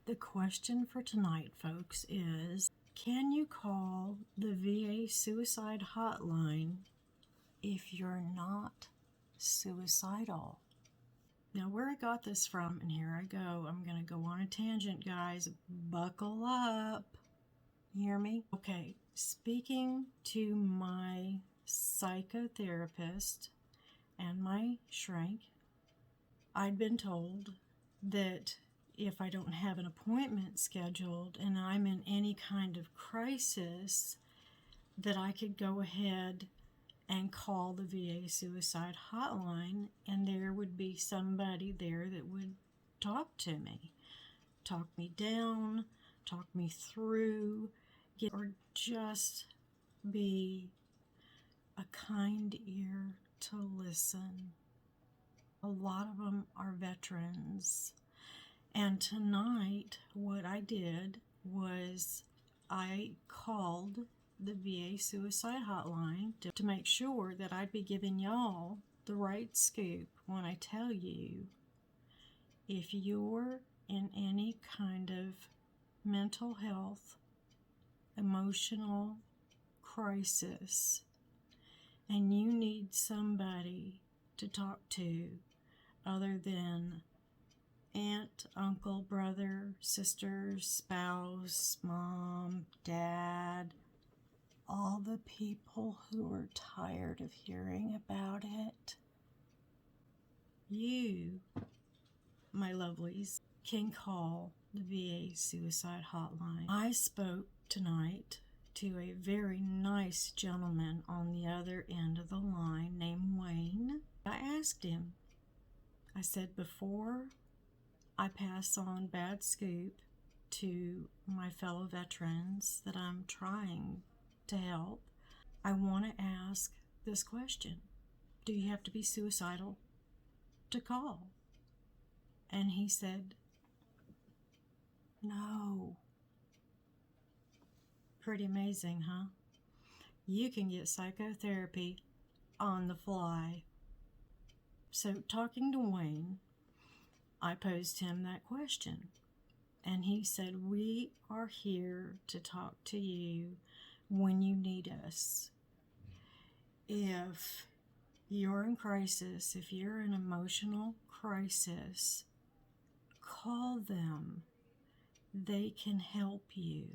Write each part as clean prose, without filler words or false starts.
The question for tonight, folks, is can you call the VA suicide hotline if you're not suicidal? Now, where I got this from, and here I go, I'm going to go on a tangent, guys. Buckle up. You hear me? Okay, speaking to my psychotherapist and my shrink, I'd been told that if I don't have an appointment scheduled and I'm in any kind of crisis, that I could go ahead and call the VA suicide hotline, and there would be somebody there that would talk to me, talk me down, talk me through, or just be a kind ear to listen. A lot of them are veterans. And tonight, what I did was I called the VA suicide hotline to make sure that I'd be giving y'all the right scoop when I tell you, if you're in any kind of mental health, emotional crisis, and you need somebody to talk to other than aunt, uncle, brother, sister, spouse, mom, dad, all the people who are tired of hearing about it, you, my lovelies, can call the VA suicide hotline. I spoke tonight to a very nice gentleman on the other end of the line named Wayne. I asked him, I said, before I pass on bad scoop to my fellow veterans that I'm trying to help, I want to ask this question. Do you have to be suicidal to call? And he said, no. Pretty amazing, huh? You can get psychotherapy on the fly. So, talking to Wayne, I posed him that question. And he said, we are here to talk to you when you need us. If you're in crisis, if you're in emotional crisis, call them. They can help you.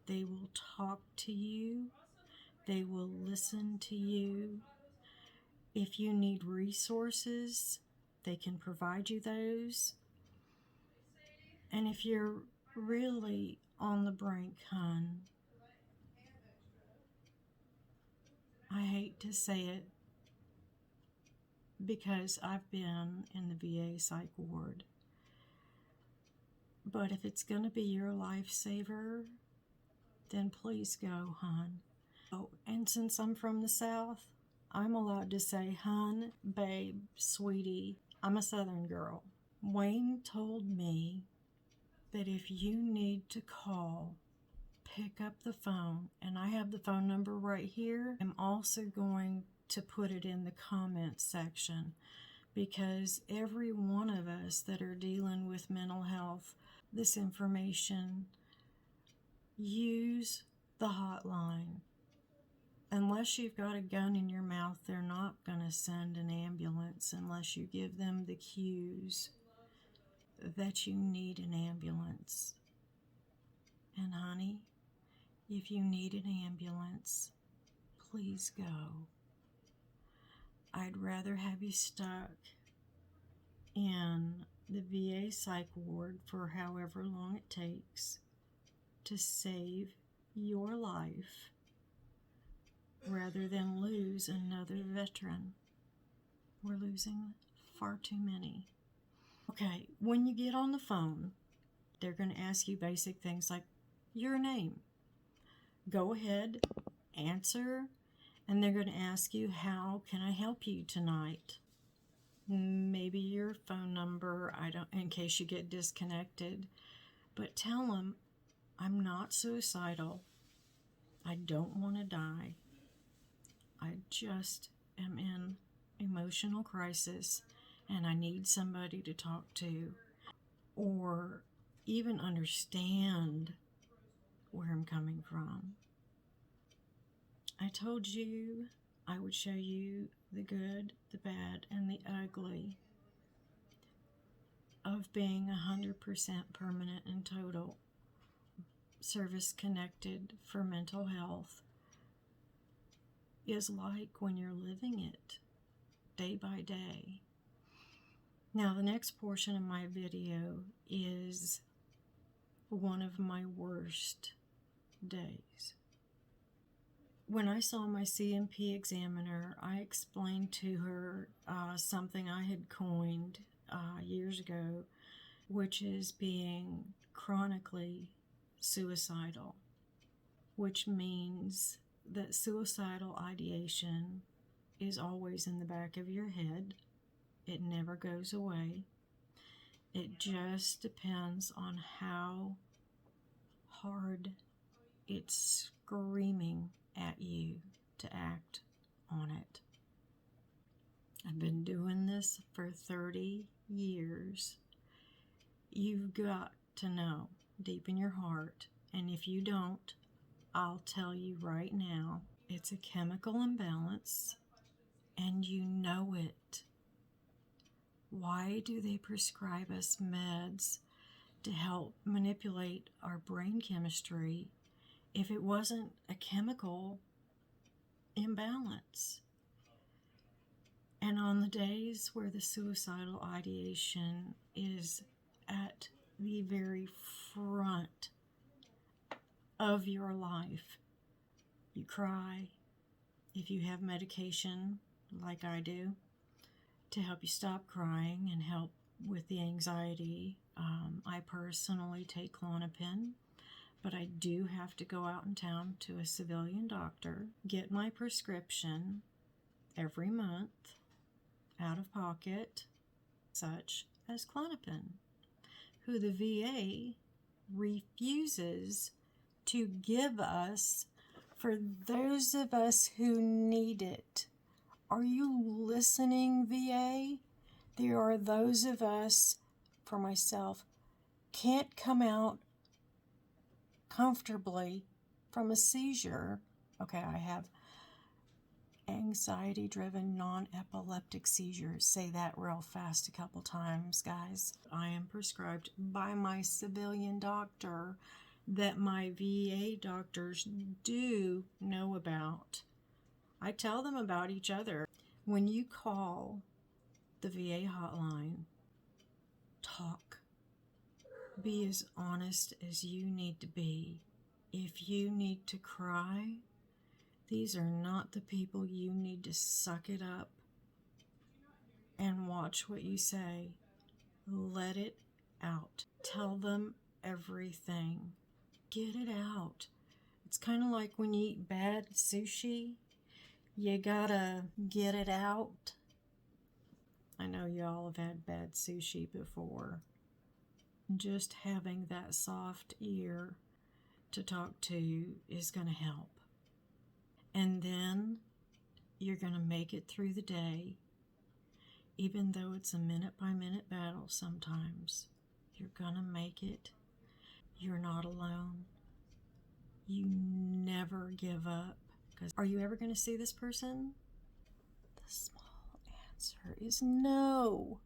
They will talk to you. They will listen to you. If you need resources, they can provide you those. And if you're really on the brink, hon, I hate to say it because I've been in the VA psych ward, but if it's going to be your lifesaver, then please go, hon. Oh, and since I'm from the South, I'm allowed to say hun, babe, sweetie. I'm a Southern girl. Wayne told me that if you need to call, pick up the phone, and I have the phone number right here. I'm also going to put it in the comments section, because every one of us that are dealing with mental health, this information, use the hotline. Unless you've got a gun in your mouth, they're not going to send an ambulance unless you give them the cues that you need an ambulance. And honey, if you need an ambulance, please go. I'd rather have you stuck in the VA psych ward for however long it takes to save your life rather than lose another veteran. We're losing far too many. Okay, when you get on the phone, they're going to ask you basic things like your name. Go ahead, answer, and they're going to ask you, how can I help you tonight? Maybe your phone number, in case you get disconnected. But tell them, I'm not suicidal. I don't want to die. I just am in emotional crisis and I need somebody to talk to. Or even understand where I'm coming from. I told you I would show you the good, the bad, and the ugly of being 100% permanent and total service connected for mental health is like when you're living it day by day. Now, the next portion of my video is one of my worst days. When I saw my CMP examiner, I explained to her something I had coined years ago, which is being chronically suicidal, which means that suicidal ideation is always in the back of your head. It never goes away. It just depends on how hard it's screaming at you to act on it. I've been doing this for 30 years. You've got to know deep in your heart, and if you don't, I'll tell you right now, it's a chemical imbalance, and you know it. Why do they prescribe us meds to help manipulate our brain chemistry if it wasn't a chemical imbalance? And on the days where the suicidal ideation is at the very front of your life, you cry. If you have medication, like I do, to help you stop crying and help with the anxiety, I personally take Klonopin, but I do have to go out in town to a civilian doctor, get my prescription every month, out of pocket, such as Klonopin, who the VA refuses to give us for those of us who need it. Are you listening, VA? There are those of us, for myself, can't come out comfortably from a seizure. Okay, I have anxiety-driven non-epileptic seizures. Say that real fast a couple times, guys. I am prescribed by my civilian doctor that my VA doctors do know about. I tell them about each other. When you call the VA hotline, talk. Be as honest as you need to be. If you need to cry, these are not the people you need to suck it up and watch what you say. Let it out. Tell them everything. Get it out. It's kind of like when you eat bad sushi. You gotta get it out. I know y'all have had bad sushi before. Just having that soft ear to talk to is gonna help. And then you're gonna make it through the day, even though it's a minute-by-minute battle sometimes. You're gonna make it. You're not alone. You never give up. Because are you ever going to see this person? The small answer is no.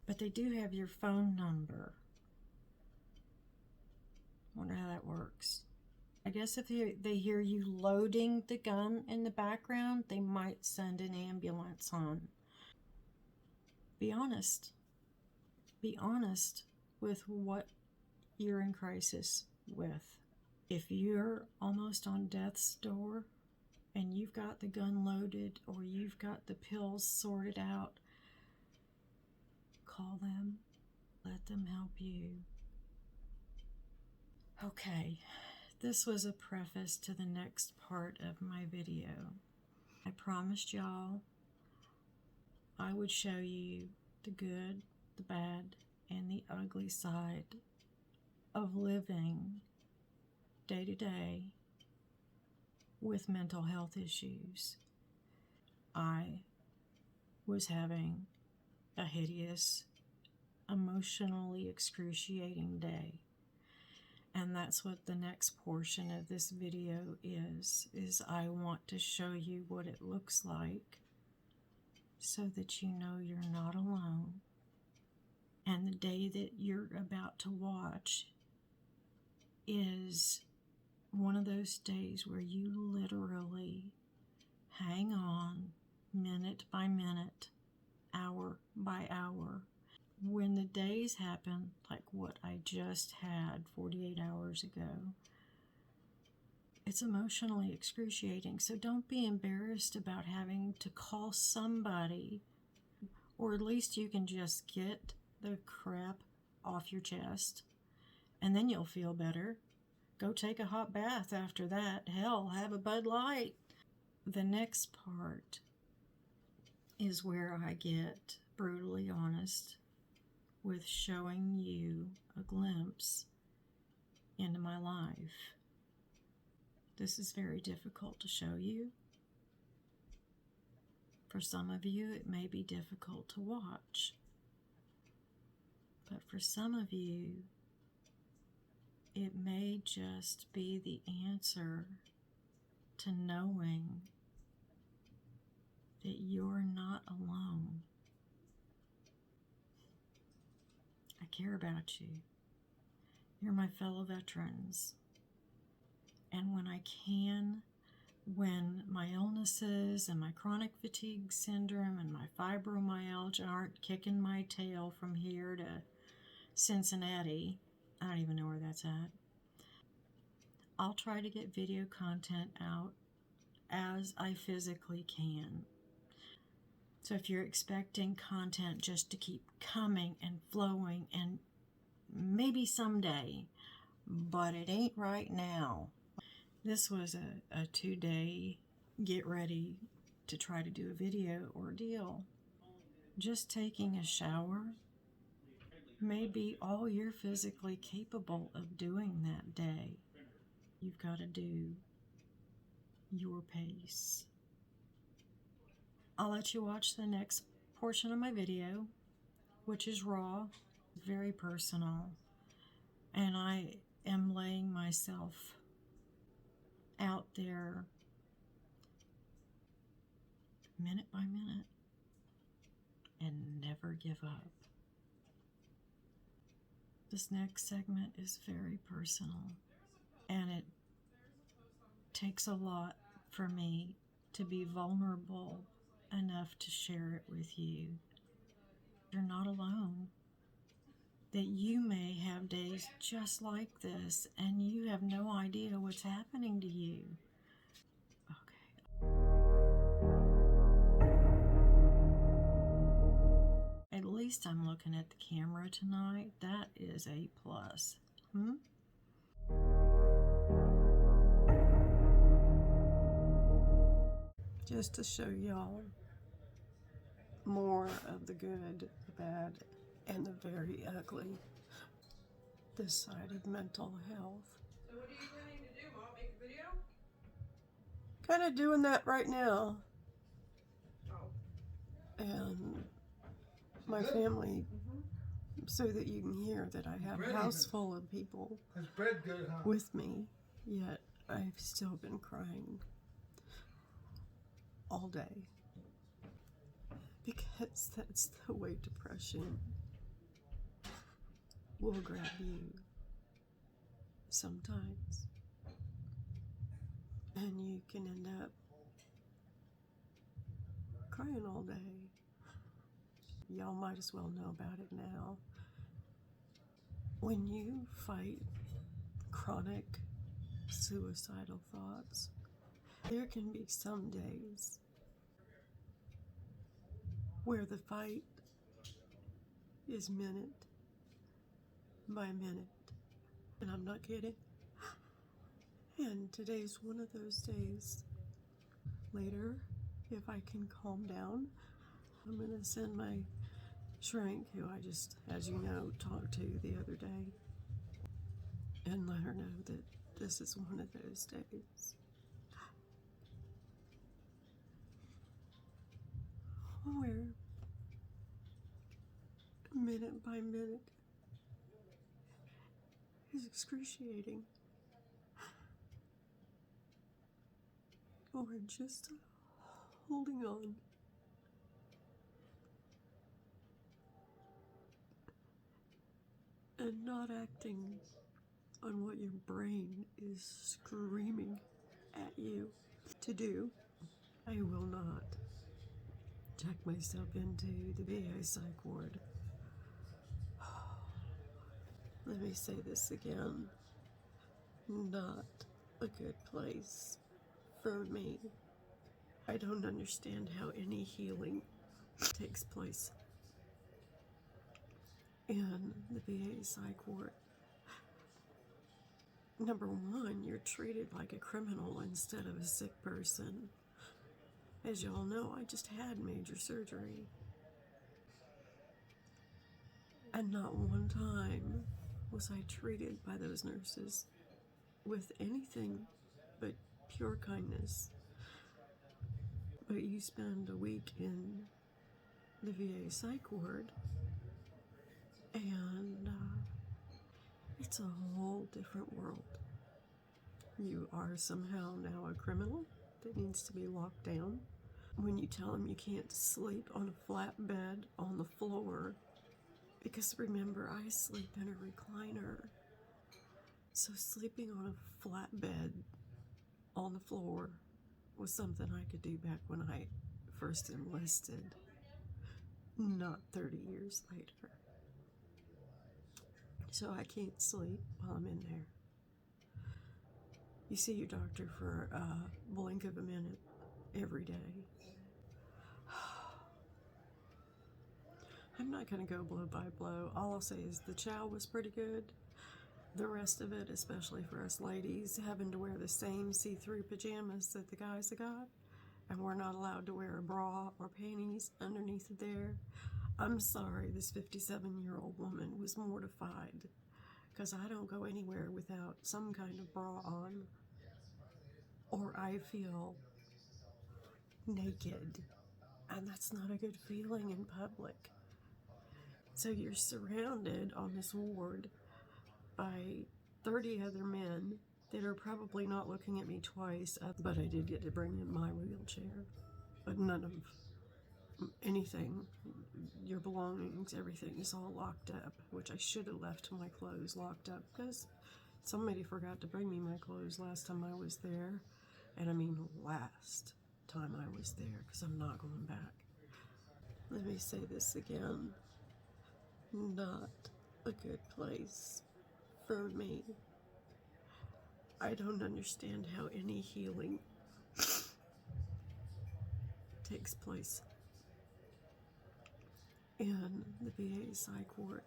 But they do have your phone number. Wonder how that works. I guess if they hear you loading the gun in the background, they might send an ambulance on. Be honest. Be honest with what you're in crisis with. If you're almost on death's door and you've got the gun loaded or you've got the pills sorted out, call them. Let them help you. Okay, this was a preface to the next part of my video. I promised y'all I would show you the good, the bad, and the ugly side of living day to day with mental health issues. I was having a hideous emotionally excruciating day. And that's what the next portion of this video is I want to show you what it looks like so that you know you're not alone. And the day that you're about to watch is one of those days where you literally hang on minute by minute, hour by hour. When the days happen, like what I just had 48 hours ago, it's emotionally excruciating. So don't be embarrassed about having to call somebody, or at least you can just get the crap off your chest, and then you'll feel better. Go take a hot bath after that. Hell, have a Bud Light. The next part is where I get brutally honest with showing you a glimpse into my life. This is very difficult to show you. For some of you, it may be difficult to watch. But for some of you, it may just be the answer to knowing that you're not alone. I care about you. You're my fellow veterans. And when I can, when my illnesses and my chronic fatigue syndrome and my fibromyalgia aren't kicking my tail from here to Cincinnati, I don't even know where that's at, I'll try to get video content out as I physically can. So if you're expecting content just to keep coming and flowing, and maybe someday, but it ain't right now. This was a 2-day get ready to try to do a video ordeal. Just taking a shower may be all you're physically capable of doing that day. You've got to do your pace. I'll let you watch the next portion of my video, which is raw, very personal, and I am laying myself out there minute by minute, and never give up. This next segment is very personal, and it takes a lot for me to be vulnerable enough to share it with you. You're not alone. That you may have days just like this, and you have no idea what's happening to you. Okay. At least I'm looking at the camera tonight. That is a plus. Just to show y'all more of the good, the bad, and the very ugly this side of mental health. So what are you planning to do, Mom? Make a video? Kind of doing that right now. Oh. And my family, so that you can hear that I have a house full of people with me, yet I've still been crying all day. Because that's the way depression will grab you sometimes. And you can end up crying all day. Y'all might as well know about it now. When you fight chronic suicidal thoughts, there can be some days where the fight is minute by minute. And I'm not kidding. And today's one of those days. Later, if I can calm down, I'm going to send my shrink, who I just, as you know, talked to the other day, and let her know that this is one of those days. Where minute by minute is excruciating. Or just holding on. And not acting on what your brain is screaming at you to do. I will not check myself into the VA psych ward. Let me say this again. Not a good place for me. I don't understand how any healing takes place in the VA psych ward. Number one, you're treated like a criminal instead of a sick person. As y'all know, I just had major surgery. And not one time was I treated by those nurses with anything but pure kindness. But you spend a week in the VA psych ward, and it's a whole different world. You are somehow now a criminal that needs to be locked down. When you tell them you can't sleep on a flat bed on the floor, because remember, I sleep in a recliner. So sleeping on a flat bed on the floor was something I could do back when I first enlisted, not 30 years later. So I can't sleep while I'm in there. You see your doctor for a blink of a minute every day. I'm not going to go blow by blow. All I'll say is the chow was pretty good. The rest of it, especially for us ladies, having to wear the same see-through pajamas that the guys have got, and we're not allowed to wear a bra or panties underneath there. I'm sorry, this 57-year-old woman was mortified, because I don't go anywhere without some kind of bra on, or I feel naked, and that's not a good feeling in public. So you're surrounded on this ward by 30 other men that are probably not looking at me twice, but I did get to bring in my wheelchair. But none of anything, your belongings, everything is all locked up, which I should have left my clothes locked up because somebody forgot to bring me my clothes last time I was there. And I mean last time I was there, because I'm not going back. Let me say this again. Not a good place for me. I don't understand how any healing takes place in the VA psych ward.